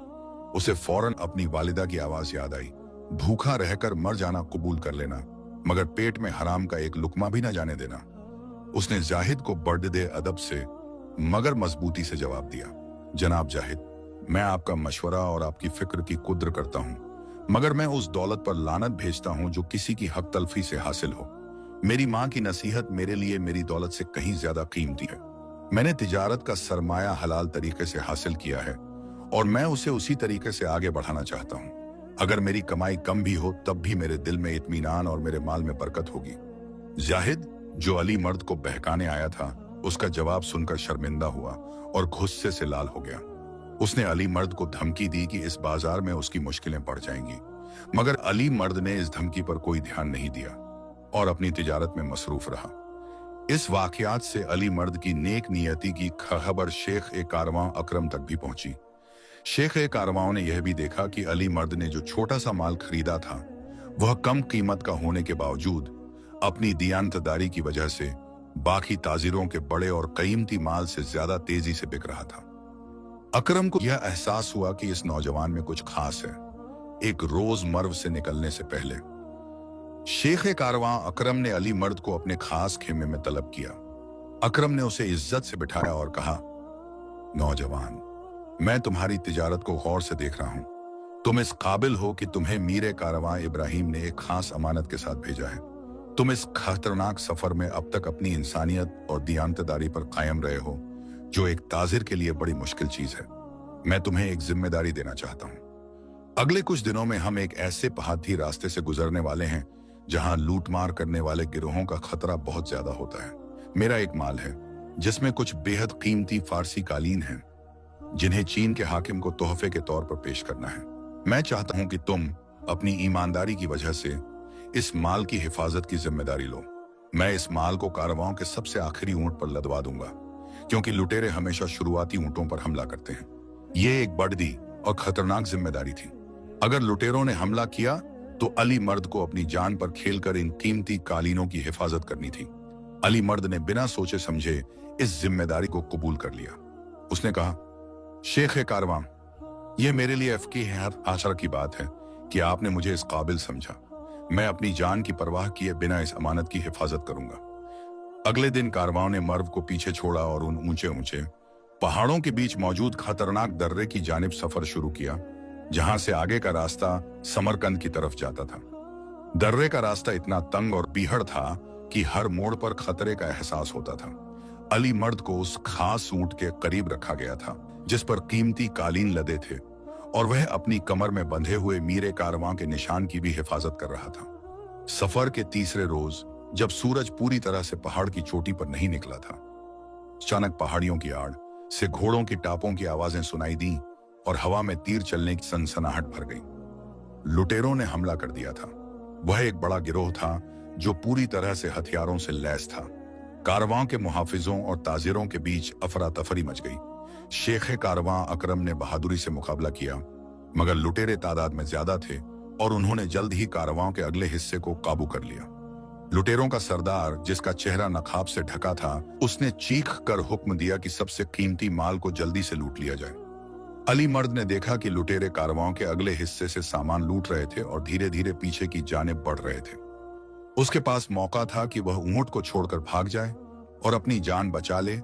उसे फौरन अपनी वालिदा की आवाज याद आई, भूखा रहकर मर जाना कबूल कर लेना, मगर पेट में हराम का एक लुकमा भी न जाने देना। उसने जाहिद को बड़े अदब से मगर मजबूती से जवाब दिया, जनाब जाहिद, मैं आपका मशवरा और आपकी फिक्र की कुद्र करता हूँ, मगर मैं उस दौलत पर लानत भेजता हूँ जो किसी की हक तलफी से हासिल हो। मेरी माँ की नसीहत मेरे लिए मेरी दौलत से कहीं ज्यादा कीमती है। मैंने तिजारत का सरमाया हलाल तरीके से हासिल किया है और मैं उसे उसी तरीके से आगे बढ़ाना चाहता हूँ। अगर मेरी कमाई कम भी हो तब भी मेरे दिल में इत्मीनान और मेरे माल में बरकत होगी। जाहिद, जो अली मर्द को बहकाने आया था, उसका जवाब सुनकर शर्मिंदा हुआ और गुस्से से लाल हो गया। उसने अली मर्द को धमकी दी कि इस बाजार में उसकी मुश्किलें बढ़ जाएंगी, मगर अली मर्द ने इस धमकी पर कोई ध्यान नहीं दिया और अपनी तिजारत में मसरूफ रहा। इस वाकयात से अली मर्द की नेक नियति की खबर शेख कारवां अकरम तक भी पहुंची। शेख कारवां ने यह भी देखा कि अली मर्द ने जो छोटा सा माल खरीदा था वह कम कीमत का होने के बावजूद अपनी दियानतदारी की वजह से बाकी ताजिरों के बड़े और कीमती माल से ज्यादा तेजी से बिक रहा था। अकरम को यह एहसास हुआ कि इस नौजवान में कुछ खास है। एक रोज मर्व से निकलने से पहले। शेख कारवां अकरम ने अली मर्द को अपने खास खेमे में तलब किया। अकरम ने उसे इज्जत से बिठाया और कहा, नौजवान, मैं तुम्हारी तिजारत को गौर से देख रहा हूं। तुम इस काबिल हो कि तुम्हें मीरे कारवां इब्राहिम ने एक खास अमानत के साथ भेजा है। तुम इस खतरनाक सफर में अब तक अपनी इंसानियत और दियानतदारी पर कायम रहे हो, जो एक ताजिर के लिए बड़ी मुश्किल चीज है। मैं तुम्हें एक जिम्मेदारी देना चाहता हूं। अगले कुछ दिनों में हम एक ऐसे पहाड़ी रास्ते से गुजरने वाले हैं जहां लूटमार करने वाले गिरोहों का खतरा बहुत ज्यादा होता है। मेरा एक माल है जिसमें कुछ बेहद कीमती फारसी कालीन हैं, जिन्हें चीन के हाकिम को तोहफे के तौर पर पेश करना है। मैं चाहता हूं कि तुम अपनी ईमानदारी की वजह से इस माल की हिफाजत की जिम्मेदारी लो। मैं इस माल को कारवां के सबसे आखिरी ऊंट पर लदवा दूंगा, क्योंकि लुटेरे हमेशा शुरुआती ऊंटों पर हमला करते हैं। यह एक बड़ी और खतरनाक जिम्मेदारी थी। अगर लुटेरों ने हमला किया तो अली मर्द को अपनी जान पर खेलकर इन कीमती कालीनों की हिफाजत करनी थी। अली मर्द ने बिना सोचे समझे इस जिम्मेदारी को कबूल कर लिया। उसने कहा, शेख कारवां, यह मेरे लिए आशा की बात है कि आपने मुझे इस काबिल समझा। मैं अपनी जान की परवाह किए बिना इस अमानत की हिफाजत करूंगा। अगले दिन कारवां ने मर्व को पीछे छोड़ा और उन ऊंचे ऊंचे पहाड़ों के बीच मौजूद खतरनाक दर्रे की जानिब सफर शुरू किया, जहां से आगे का रास्ता समरकंद की तरफ जाता था। दर्रे का रास्ता इतना तंग और बीहड़ था कि हर मोड़ पर खतरे का एहसास होता था। अली मर्द को उस खास ऊंट के करीब रखा गया था जिस पर कीमती कालीन लदे थे, और वह अपनी कमर में बंधे हुए मीरे कारवां के निशान की भी हिफाजत कर रहा था। सफर के तीसरे रोज जब सूरज पूरी तरह से पहाड़ की चोटी पर नहीं निकला था, अचानक पहाड़ियों की आड़ से घोड़ों की टापों की आवाजें सुनाई दी और हवा में तीर चलने की सनसनाहट भर गई। लुटेरों ने हमला कर दिया था। वह एक बड़ा गिरोह था जो पूरी तरह से हथियारों से लैस था। कारवां के मुहाफिजों और ताजिरों के बीच अफरा तफरी मच गई। शेख कारवां अकरम ने बहादुरी से मुकाबला किया, मगर लुटेरे तादाद में ज्यादा थे और उन्होंने जल्द ही कारवां के अगले हिस्से को काबू कर लिया। लुटेरों का सरदार, जिसका चेहरा नकाब से ढका था, उसने चीख कर हुक्म दिया कि सबसे कीमती माल को जल्दी से लूट लिया जाए। अली मर्द ने देखा कि लुटेरे कारवां के अगले हिस्से से सामान लूट रहे थे और धीरे धीरे पीछे की जानिब बढ़ रहे थे। उसके पास मौका था कि वह ऊंट को छोड़कर भाग जाए और अपनी जान बचा ले,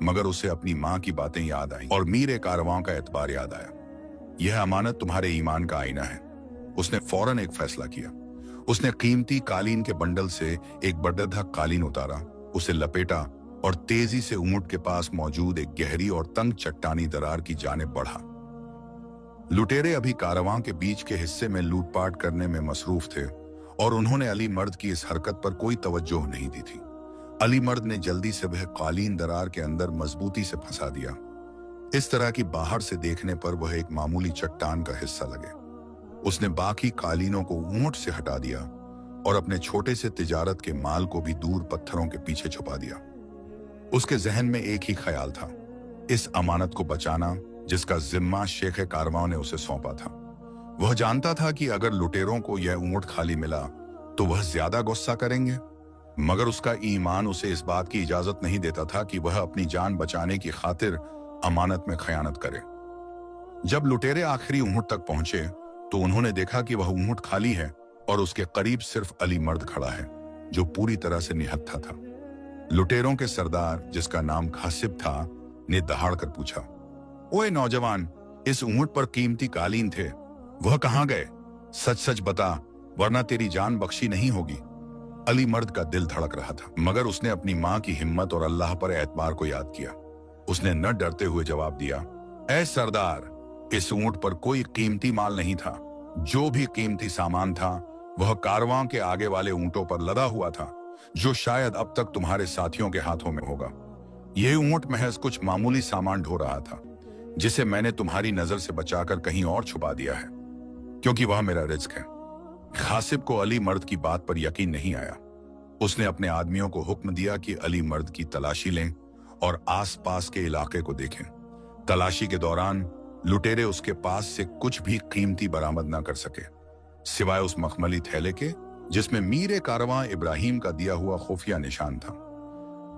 मगर उसे अपनी मां की बातें याद आई और मीरे कारवां का एतबार याद आया। यह अमानत तुम्हारे ईमान का आईना है। उसने फौरन एक फैसला किया। उसने कीमती कालीन के बंडल से एक बड़ा कालीन उतारा, उसे लपेटा और तेजी से ऊंट के पास मौजूद एक गहरी और तंग चट्टानी दरार की जानिब बढ़ा। लुटेरे अभी कारवां के बीच के हिस्से में लूटपाट करने में मसरूफ थे और उन्होंने अली मर्द की इस हरकत पर कोई तवज्जो नहीं दी थी। अली मर्द ने जल्दी से वह कालीन दरार के अंदर मजबूती से फंसा दिया, इस तरह की बाहर से देखने पर वह एक मामूली चट्टान का हिस्सा लगे। उसने बाकी कालीनों को ऊंट से हटा दिया और अपने छोटे से तिजारत के माल को भी दूर पत्थरों के पीछे छुपा दिया। उसके जहन में एक ही ख्याल था, इस अमानत को बचाना जिसका जिम्मा शेख कारवां ने उसे सौंपा था। वह जानता था कि अगर लुटेरों को यह ऊंट खाली मिला तो वह ज्यादा गुस्सा करेंगे, मगर उसका ईमान उसे इस बात की इजाजत नहीं देता था कि वह अपनी जान बचाने की खातिर अमानत में खयानत करे। जब लुटेरे आखिरी ऊंट तक पहुंचे तो उन्होंने देखा कि वह ऊंट खाली है और उसके करीब सिर्फ अली मर्द खड़ा है, जो पूरी तरह से निहत्था था। लुटेरों के सरदार, जिसका नाम खासिब था, ने दहाड़ कर पूछा, ओए नौजवान, इस ऊंट पर कीमती कालीन थे, वह कहां गए? सच सच बता, वरना तेरी जान बख्शी नहीं होगी। अली मर्द का दिल धड़क रहा था, मगर उसने अपनी मां की हिम्मत और अल्लाह पर एतबार को याद किया। उसने न डरते हुए जवाब दिया, ऐ सरदार, इस ऊंट पर कोई कीमती माल नहीं था। जो भी कीमती सामान था वह कारवां के आगे वाले ऊंटों पर लदा हुआ था, जो शायद अब तक तुम्हारे साथियों के हाथों में होगा। यह ऊंट महज कुछ मामूली सामान ढो रहा था, जिसे मैंने तुम्हारी नजर से बचाकर कहीं और छुपा दिया है, क्योंकि वह मेरा रिज्क है। खासिब को अली मर्द की बात पर यकीन नहीं आया। उसने अपने आदमियों को हुक्म दिया कि अली मर्द की तलाशी लें और आसपास के इलाके को देखें। तलाशी के दौरान लुटेरे उसके पास से कुछ भी कीमती बरामद न कर सके, सिवाय उस मखमली थैले के जिसमें मीरे कारवां इब्राहिम का दिया हुआ खुफिया निशान था।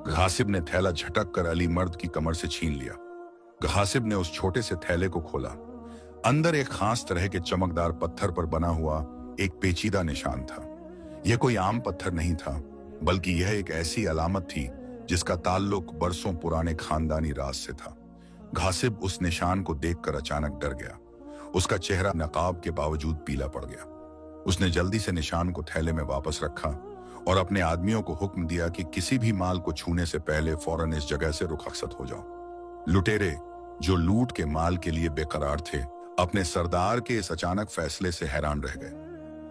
घासिब ने थैला झटक कर अली मर्द की कमर से छीन लिया। घासिब ने उस छोटे से थैले को खोला। अंदर एक खास तरह के चमकदार पत्थर पर बना हुआ एक पेचीदा निशान था। यह कोई आम पत्थर नहीं था, बल्कि यह एक ऐसी अलामत थी जिसका ताल्लुक बरसों पुराने खानदानी राज से था। घासिब उस निशान को देखकर अचानक डर गया। उसका चेहरा नकाब के बावजूद पीला पड़ गया। उसने जल्दी से निशान को थैले में वापस रखा और अपने आदमियों को हुक्म दिया कि किसी भी माल को छूने से पहले फौरन इस जगह से रुखसत हो जाओ। लुटेरे, जो लूट के माल के लिए बेकरार थे, अपने सरदार के इस अचानक फैसले से हैरान रह गए,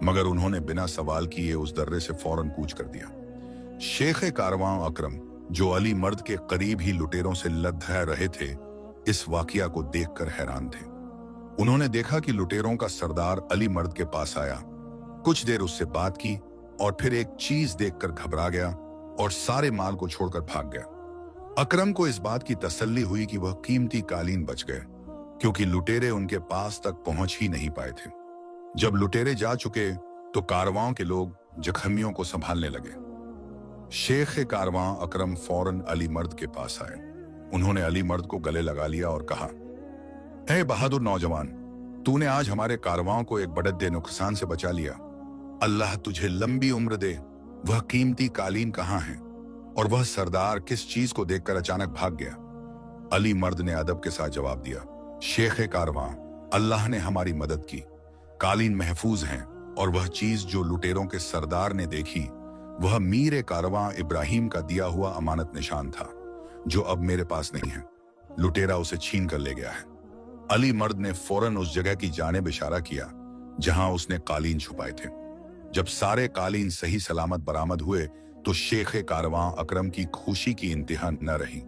मगर उन्होंने बिना सवाल किए उस दर्रे से फौरन कूच कर दिया। शेख कारवां अकरम, जो अली मर्द के करीब ही लुटेरों से लड़ रहे थे, इस वाकया को देखकर हैरान थे। उन्होंने देखा कि लुटेरों का सरदार अली मर्द के पास आया, कुछ देर उससे बात की और फिर एक चीज देखकर घबरा गया और सारे माल को छोड़कर भाग गया। अकरम को इस बात की तसल्ली हुई कि वह कीमती कालीन बच गए, क्योंकि लुटेरे उनके पास तक पहुंच ही नहीं पाए थे। जब लुटेरे जा चुके तो कारवां के लोग जख्मियों को संभालने लगे। शेख कारवां अकरम फौरन अली मर्द के पास आए। उन्होंने अली मर्द को गले लगा लिया और कहा, ऐ बहादुर नौजवान, तूने आज हमारे कारवां को एक बड़े नुकसान से बचा लिया। अल्लाह तुझे लंबी उम्र दे। वह कीमती कालीन कहाँ है और वह सरदार किस चीज को देखकर अचानक भाग गया? अली मर्द ने अदब के साथ जवाब दिया, शेख कारवां, अल्लाह ने हमारी मदद की। कालीन महफूज हैं और वह चीज जो लुटेरों के सरदार ने देखी, वह मीर कारवां इब्राहिम का दिया हुआ अमानत निशान था, जो अब मेरे पास नहीं है। लुटेरा उसे छीन कर ले गया है। अली मर्द ने फौरन उस जगह की जानिब इशारा किया जहां उसने कालीन छुपाए थे। जब सारे कालीन सही सलामत बरामद हुए तो शेख कारवां अकरम की खुशी की इंतहा न रही,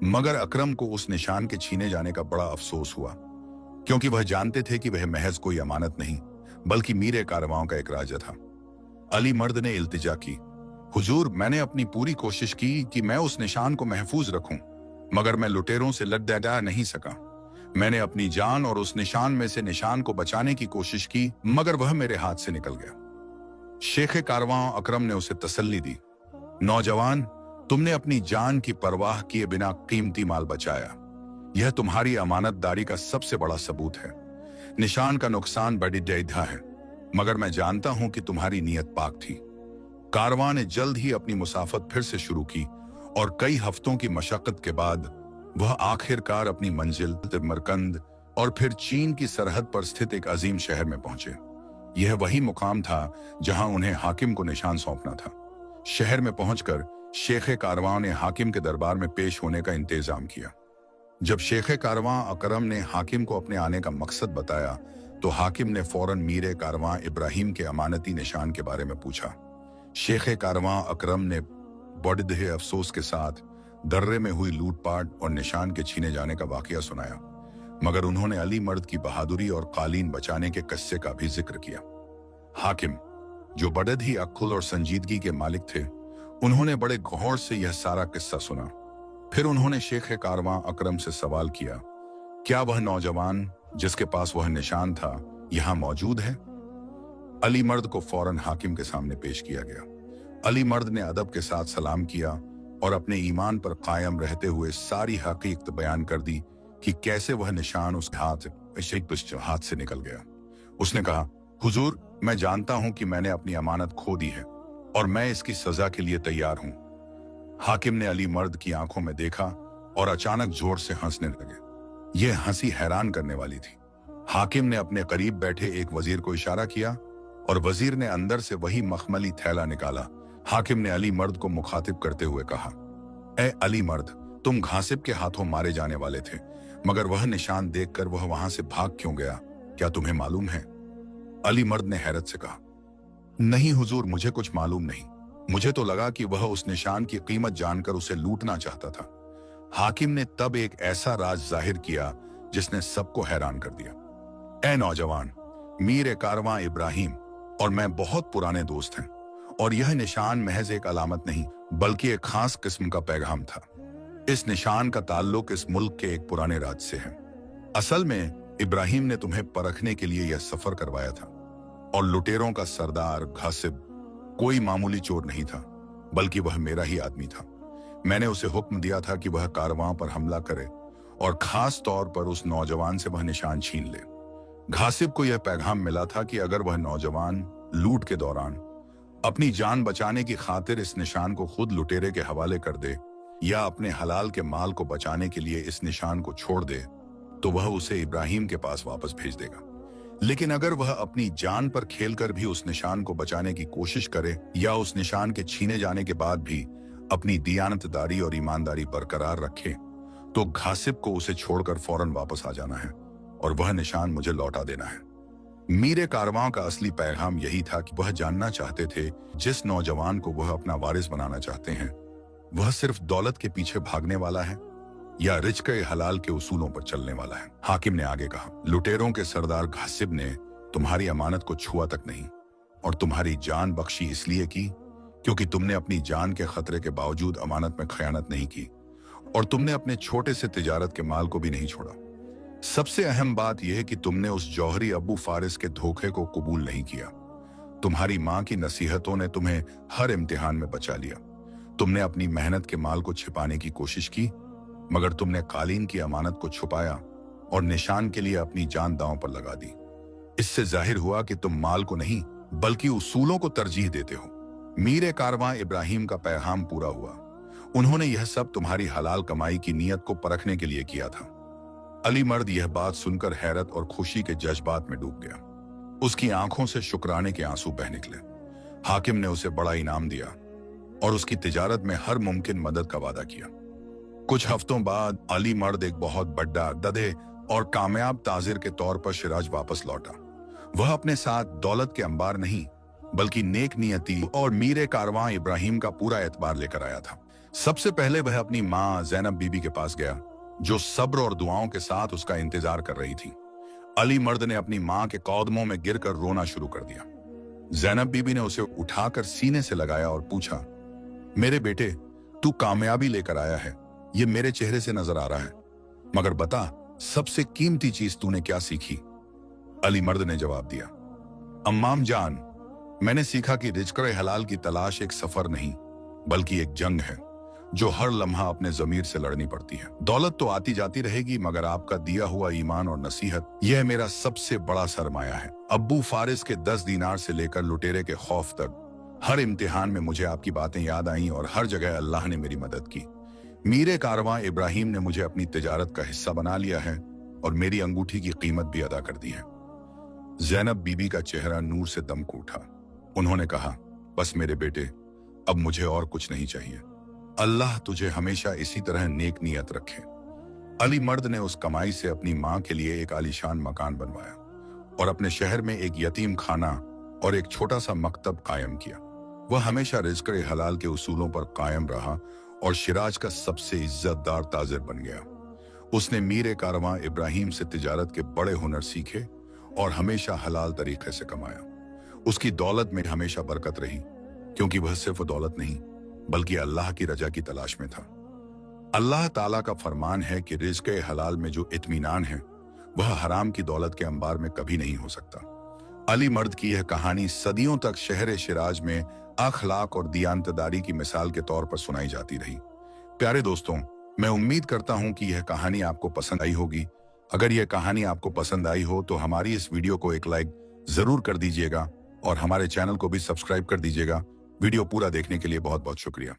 मगर अकरम को उस निशान के छीने जाने का बड़ा अफसोस हुआ, क्योंकि वह जानते थे कि वह महज कोई अमानत नहीं बल्कि मीर कारवां का एक राजा था। अली मर्द ने इल्तिजा की, हुजूर, मैंने अपनी पूरी कोशिश की कि मैं उस निशान को महफूज रखूं, मगर मैं लुटेरों से लड़ नहीं सका। मैंने अपनी जान और उस निशान में से निशान को बचाने की कोशिश की, मगर वह मेरे हाथ से निकल गया। शेख कारवां अकरम ने उसे तसल्ली दी, नौजवान, तुमने अपनी जान की परवाह किए बिना कीमती माल बचाया। यह तुम्हारी अमानतदारी का सबसे बड़ा सबूत है। निशान का नुकसान बड़ी दैधा है, मगर मैं जानता हूं कि तुम्हारी नीयत पाक थी। कारवां ने जल्द ही अपनी मुसाफत फिर से शुरू की और कई हफ्तों की मशक्कत के बाद वह आखिरकार अपनी मंजिल मरकंद और फिर चीन की सरहद पर स्थित एक अजीम शहर में पहुंचे। यह वही मुकाम था जहां उन्हें हाकिम को निशान सौंपना था। शहर में पहुंचकर शेख कारवां ने हाकिम के दरबार में पेश होने का इंतजाम किया। जब शेख कारवां अकरम ने हाकिम को अपने आने का मकसद बताया तो हाकिम ने फौरन मीर कारवां इब्राहिम के अमानती निशान के बारे में पूछा। शेख कारवां अकरम ने बड़े अफसोस के साथ दर्रे में हुई लूटपाट और निशान के छीने जाने का वाकया सुनाया, मगर उन्होंने अली मर्द की बहादुरी और कालीन बचाने के किस्से का भी जिक्र किया। हाकिम, जो बड़े ही अक्ल और संजीदगी के मालिक थे, उन्होंने बड़े गौर से यह सारा किस्सा सुना। फिर उन्होंने शेख कारवां अकरम से सवाल किया, क्या वह नौजवान जिसके पास वह निशान था यहां मौजूद है? अली मर्द को फौरन हाकिम के सामने पेश किया गया। अली मर्द ने अदब के साथ सलाम किया और अपने ईमान पर कायम रहते हुए सारी हकीकत बयान कर दी कि कैसे वह निशान उस हाथ से निकल गया। उसने कहा, हुजूर, मैं जानता हूं कि मैंने अपनी अमानत खो दी है और मैं इसकी सजा के लिए तैयार हूं। हाकिम ने अली मर्द की आंखों में देखा और अचानक जोर से हंसने लगे। यह हंसी हैरान करने वाली थी। हाकिम ने अपने करीब बैठे एक वजीर को इशारा किया और वजीर ने अंदर से वही मखमली थैला निकाला। हाकिम ने अली मर्द को मुखातिब करते हुए कहा, ए अली मर्द, तुम घासिब के हाथों मारे जाने वाले थे, मगर वह निशान देखकर वह वहां से भाग क्यों गया, क्या तुम्हें मालूम है? अली मर्द ने हैरत से कहा, नहीं हुजूर, मुझे कुछ मालूम नहीं। मुझे तो लगा कि वह उस निशान की कीमत जानकर उसे लूटना चाहता था। हाकिम ने तब एक ऐसा राज जाहिर किया जिसने सबको हैरान कर दिया। ए नौजवान, मीर कारवां इब्राहिम और मैं बहुत पुराने दोस्त हैं और यह निशान महज एक अलामत नहीं बल्कि एक खास किस्म का पैगाम था। इस निशान का ताल्लुक इस मुल्क के एक पुराने राज से है। असल में इब्राहिम ने तुम्हें परखने के लिए यह सफर करवाया था और लुटेरों का सरदार घासिब कोई मामूली चोर नहीं था, बल्कि वह मेरा ही आदमी था। मैंने उसे हुक्म दिया था कि वह कारवां पर हमला करे और खास तौर पर उस नौजवान से वह निशान छीन ले। घासिब को यह पैगाम मिला था कि अगर वह नौजवान लूट के दौरान अपनी जान बचाने की खातिर इस निशान को खुद लुटेरे के हवाले कर दे या अपने हलाल के माल को बचाने के लिए इस निशान को छोड़ दे तो वह उसे इब्राहिम के पास वापस भेज देगा। लेकिन अगर वह अपनी जान पर खेलकर भी उस निशान को बचाने की कोशिश करे या उस निशान के छीने जाने के बाद भी अपनी दियानतदारी और ईमानदारी बरकरार रखे तो घासिब को उसे छोड़कर फौरन वापस आ जाना है और वह निशान मुझे लौटा देना है। मीरे कारवां का असली पैगाम यही था कि वह जानना चाहते थे जिस नौजवान को वह अपना वारिस बनाना चाहते हैं वह सिर्फ दौलत के पीछे भागने वाला है या रिज्क हलाल के उसूलों पर चलने वाला है। हाकिम ने आगे कहा, लुटेरों के सरदार घासिब ने तुम्हारी अमानत को छुआ तक नहीं और तुम्हारी जान बख्शी इसलिए की क्योंकि तुमने अपनी जान के खतरे के बावजूद अमानत में खयानत नहीं की और तुमने अपने छोटे से तिजारत के माल को भी नहीं छोड़ा। सबसे अहम बात यह है कि तुमने उस जौहरी अबू फारिस के धोखे को कबूल नहीं किया। तुम्हारी माँ की नसीहतों ने तुम्हें हर इम्तिहान में बचा लिया। तुमने अपनी मेहनत के माल को छिपाने की कोशिश की मगर तुमने कालीन की अमानत को छुपाया और निशान के लिए अपनी जान दांव पर लगा दी। इससे जाहिर हुआ कि तुम माल को नहीं बल्कि उसूलों को तरजीह देते हो। मीरे कारवां इब्राहिम का पैगाम पूरा हुआ। उन्होंने यह सब तुम्हारी हलाल कमाई की नीयत को परखने के लिए किया था। अली मर्द यह बात सुनकर हैरत और खुशी के जज्बात में डूब गया। उसकी आंखों से शुक्राने के आंसू बह निकले। हाकिम ने उसे बड़ा इनाम दिया और उसकी तिजारत में हर मुमकिन मदद का वादा किया। कुछ हफ्तों बाद अली मर्द एक बहुत बड़ा दधे और कामयाब ताजिर के तौर पर शिराज वापस लौटा। वह अपने साथ दौलत के अंबार नहीं बल्कि नेक नियति और मीरे कारवां इब्राहिम का पूरा एतबार लेकर आया था। सबसे पहले वह अपनी माँ ज़ैनब बीबी के पास गया जो सब्र और दुआओं के साथ उसका इंतजार कर रही थी। अली मर्द ने अपनी माँ के कदमों में गिरकर रोना शुरू कर दिया। ज़ैनब बीबी ने उसे उठाकर सीने से लगाया और पूछा, मेरे बेटे, तू कामयाबी लेकर आया है, ये मेरे चेहरे से नजर आ रहा है, मगर बता सबसे कीमती चीज तूने क्या सीखी? अली मर्द ने जवाब दिया, अम्माम जान, मैंने सीखा कि रिज्क हलाल की तलाश एक सफर नहीं बल्कि एक जंग है जो हर लम्हा अपने जमीर से लड़नी पड़ती है। दौलत तो आती जाती रहेगी मगर आपका दिया हुआ ईमान और नसीहत यह मेरा सबसे बड़ा सरमाया है। अब्बू फारिस के 10 दीनार से लेकर लुटेरे के खौफ तक हर इम्तिहान में मुझे आपकी बातें याद आईं और हर जगह अल्लाह ने मेरी मदद की। मीरे कारवां इब्राहिम ने मुझे अपनी तिजारत का हिस्सा बना लिया है और मेरी अंगूठी की कीमत भी अदा कर दी है। ज़ैनब बीबी का चेहरा नूर से दमक उठा। उन्होंने कहा, बस मेरे बेटे, अब मुझे और कुछ नहीं चाहिए। अल्लाह तुझे हमेशा इसी तरह नेक नियत रखे। अली मर्द ने उस कमाई से अपनी माँ के लिए एक आलीशान मकान बनवाया और अपने शहर में एक यतीम खाना और एक छोटा सा मकतब कायम किया। वह हमेशा रिज़्क हलाल के उसूलों पर कायम रहा और शिराज का सबसे इज्जतदार ताजिर बन गया। उसने मीरे कारवां इब्राहिम से तिजारत के बड़े हुनर सीखे और हमेशा हलाल तरीके से कमाया। उसकी दौलत में हमेशा बरकत रही क्योंकि वह सिर्फ दौलत नहीं बल्कि अल्लाह की रजा की तलाश में था। अल्लाह ताला का फरमान है कि रिज़्क हलाल में जो इत्मीनान है वह हराम की दौलत के अंबार में कभी नहीं हो सकता। अली मर्द की यह कहानी सदियों तक शहर शिराज में अखलाक और दियानतदारी की मिसाल के तौर पर सुनाई जाती रही। प्यारे दोस्तों, मैं उम्मीद करता हूं कि यह कहानी आपको पसंद आई होगी। अगर यह कहानी आपको पसंद आई हो तो हमारी इस वीडियो को एक लाइक जरूर कर दीजिएगा और हमारे चैनल को भी सब्सक्राइब कर दीजिएगा। वीडियो पूरा देखने के लिए बहुत बहुत शुक्रिया।